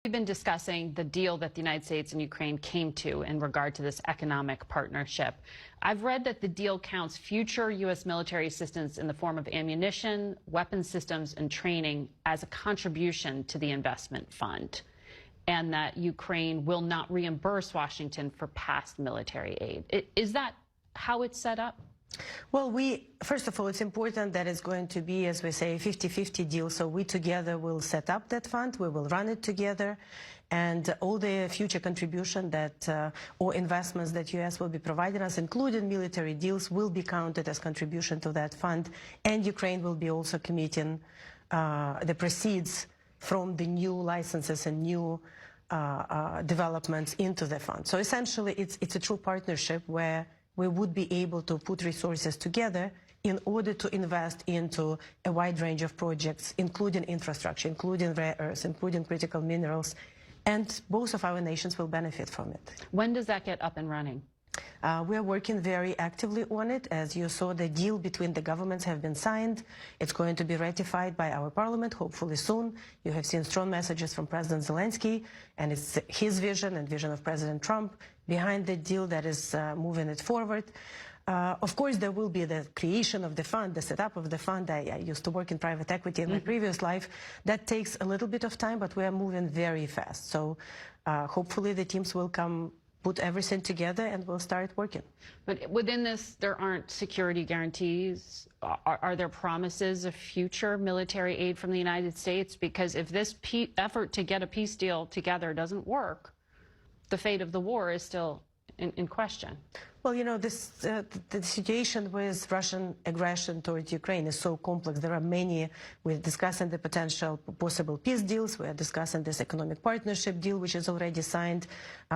We've been discussing the deal that the United States and Ukraine came to in regard to this economic partnership. I've read that the deal counts future U.S. military assistance in the form of ammunition, weapons systems, and training as a contribution to the investment fund, and that Ukraine will not reimburse Washington for past military aid. Is that how it's set up? Well, first of all, it's important that it's going to be, as we say, a 50-50 deal. So we together will set up that fund, we will run it together, and all the future contribution that or investments that U.S. will be providing us, including military deals, will be counted as contribution to that fund, and Ukraine will be also committing the proceeds from the new licenses and new developments into the fund. So essentially, it's a true partnership where we would be able to put resources together in order to invest into a wide range of projects, including infrastructure, including rare earths, including critical minerals, and both of our nations will benefit from it. When does that get up and running? We are working very actively on it. As you saw, the deal between the governments have been signed. It's going to be ratified by our parliament, hopefully soon. You have seen strong messages from President Zelensky, and it's his vision and vision of President Trump behind the deal that is moving it forward. Of course, there will be the creation of the fund, the setup of the fund. I used to work in private equity in my previous life. That takes a little bit of time, but we are moving very fast. So hopefully the teams will put everything together and we'll start working. But within this, there aren't security guarantees. Are there promises of future military aid from the United States? Because if this effort to get a peace deal together doesn't work, the fate of the war is still in question. Well, you know, the situation with Russian aggression towards Ukraine is so complex. There are many. We're discussing the potential possible peace deals. We're discussing this economic partnership deal, which is already signed.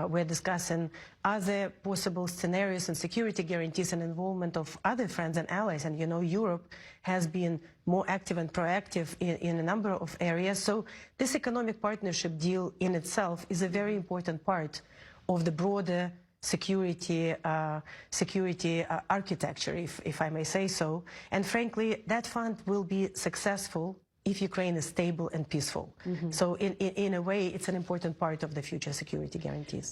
We're discussing other possible scenarios and security guarantees and involvement of other friends and allies. And, you know, Europe has been more active and proactive in a number of areas. So this economic partnership deal in itself is a very important part of the broader security architecture, if I may say so. And frankly, that fund will be successful if Ukraine is stable and peaceful. So in a way, it's an important part of the future security guarantees.